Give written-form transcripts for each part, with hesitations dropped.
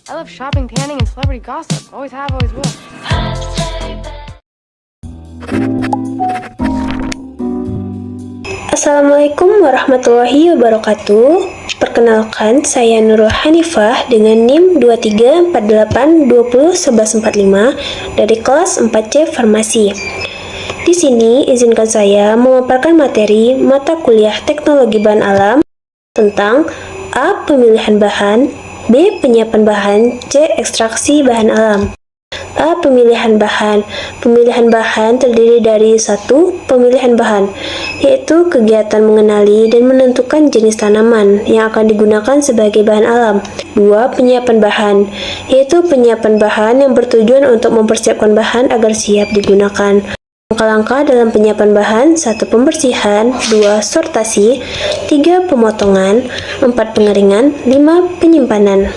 I love shopping, tanning, and celebrity gossip. Always have, always will. Assalamualaikum warahmatullahi wabarakatuh. Perkenalkan, saya Nurul Hanifah dengan NIM 2348201145 dari kelas 4C Farmasi. Di sini izinkan saya memaparkan materi mata kuliah Teknologi Bahan Alam tentang A. Pemilihan bahan, B. Penyiapan bahan, C. Ekstraksi bahan alam. A. Pemilihan bahan. Pemilihan bahan terdiri dari 1. Pemilihan bahan, yaitu kegiatan mengenali dan menentukan jenis tanaman yang akan digunakan sebagai bahan alam. 2. Penyiapan bahan, yaitu penyiapan bahan yang bertujuan untuk mempersiapkan bahan agar siap digunakan. Langkah-langkah dalam penyiapan bahan: 1. Pembersihan, 2. Sortasi, 3. Pemotongan, 4. Pengeringan, 5. Penyimpanan.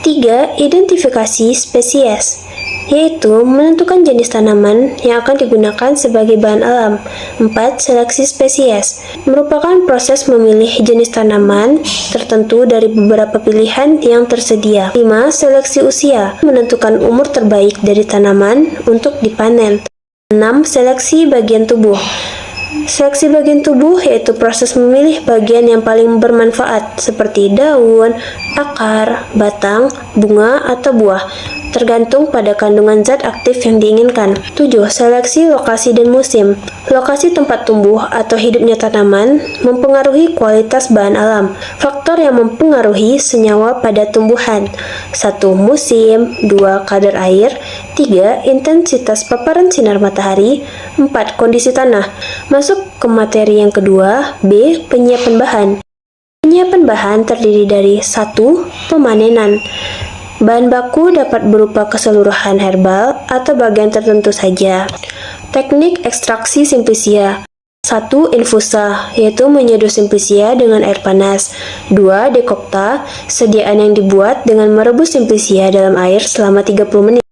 3. Identifikasi spesies, yaitu menentukan jenis tanaman yang akan digunakan sebagai bahan alam. 4. Seleksi spesies, merupakan proses memilih jenis tanaman tertentu dari beberapa pilihan yang tersedia. 5. Seleksi usia, menentukan umur terbaik dari tanaman untuk dipanen. 6. Seleksi bagian tubuh. Seleksi bagian tubuh yaitu proses memilih bagian yang paling bermanfaat seperti daun, akar, batang, bunga, atau buah, tergantung pada kandungan zat aktif yang diinginkan. 7. Seleksi lokasi dan musim. Lokasi tempat tumbuh atau hidupnya tanaman mempengaruhi kualitas bahan alam. Faktor yang mempengaruhi senyawa pada tumbuhan: 1. Musim, 2. Kadar air, 3. Intensitas paparan sinar matahari, 4. Kondisi tanah. Masuk ke materi yang kedua, B. Penyiapan bahan. Penyiapan bahan terdiri dari 1. Pemanenan. Bahan baku dapat berupa keseluruhan herbal atau bagian tertentu saja. Teknik ekstraksi simplicia. 1. Infusa, yaitu menyeduh simplicia dengan air panas. 2. Dekokta, sediaan yang dibuat dengan merebus simplicia dalam air selama 30 menit.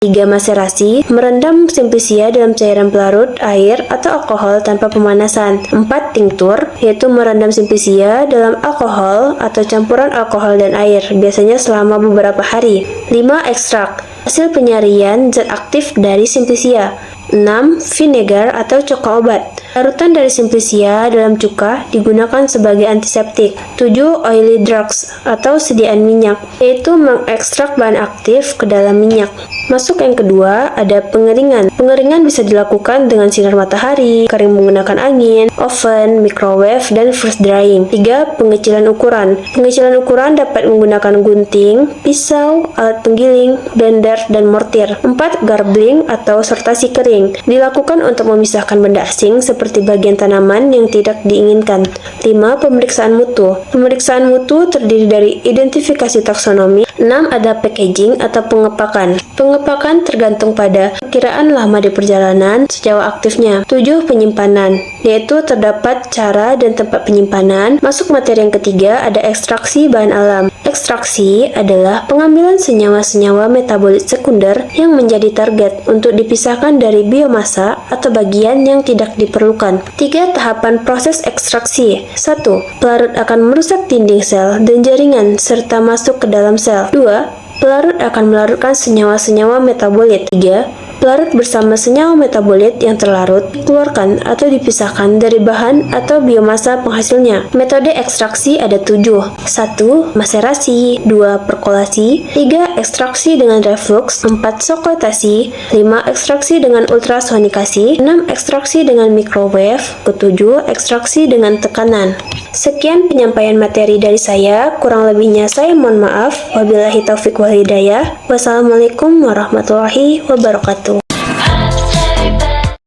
3. Maserasi, merendam simplicia dalam cairan pelarut, air, atau alkohol tanpa pemanasan. 4. Tinktur, yaitu merendam simplicia dalam alkohol atau campuran alkohol dan air, biasanya selama beberapa hari. 5. Ekstrak, hasil penyarian zat aktif dari simplicia. 6. Vinegar atau cuka obat. Larutan dari simplicia dalam cuka digunakan sebagai antiseptik. 7. Oily drugs atau sediaan minyak, yaitu mengekstrak bahan aktif ke dalam minyak. Masuk yang kedua, ada pengeringan. Pengeringan bisa dilakukan dengan sinar matahari, kering menggunakan angin, oven, microwave, dan freeze drying. 3. Pengecilan ukuran. Pengecilan ukuran dapat menggunakan gunting, pisau, alat penggiling, blender, dan mortir. 4. Garbling atau sortasi kering. Dilakukan untuk memisahkan benda asing seperti bagian tanaman yang tidak diinginkan. 5. Pemeriksaan mutu. Pemeriksaan mutu terdiri dari identifikasi taksonomi. 6. Ada packaging atau pengepakan. Pengepakan tergantung pada perkiraan lama di perjalanan, sejauh aktifnya. 7. Penyimpanan, yaitu terdapat cara dan tempat penyimpanan. Masuk materi yang ketiga, ada ekstraksi bahan alam. Ekstraksi adalah pengambilan senyawa-senyawa metabolit sekunder yang menjadi target untuk dipisahkan dari biomasa atau bagian yang tidak diperlukan. 3. Tahapan proses ekstraksi. 1. Pelarut akan merusak dinding sel dan jaringan serta masuk ke dalam sel. 2. Pelarut akan melarutkan senyawa-senyawa metabolit. 3. Pelarut bersama senyawa metabolit yang terlarut dikeluarkan atau dipisahkan dari bahan atau biomasa penghasilnya. Metode ekstraksi ada 7. 1. Maserasi. 2. Perkolasi. 3. Ekstraksi dengan reflux. 4. Sokotasi. 5. Ekstraksi dengan ultrasonikasi. 6. Ekstraksi dengan microwave. 7. Ekstraksi dengan tekanan. Sekian penyampaian materi dari saya, kurang lebihnya saya mohon maaf. Wabillahi taufiq wal hidayah. Wassalamualaikum warahmatullahi wabarakatuh.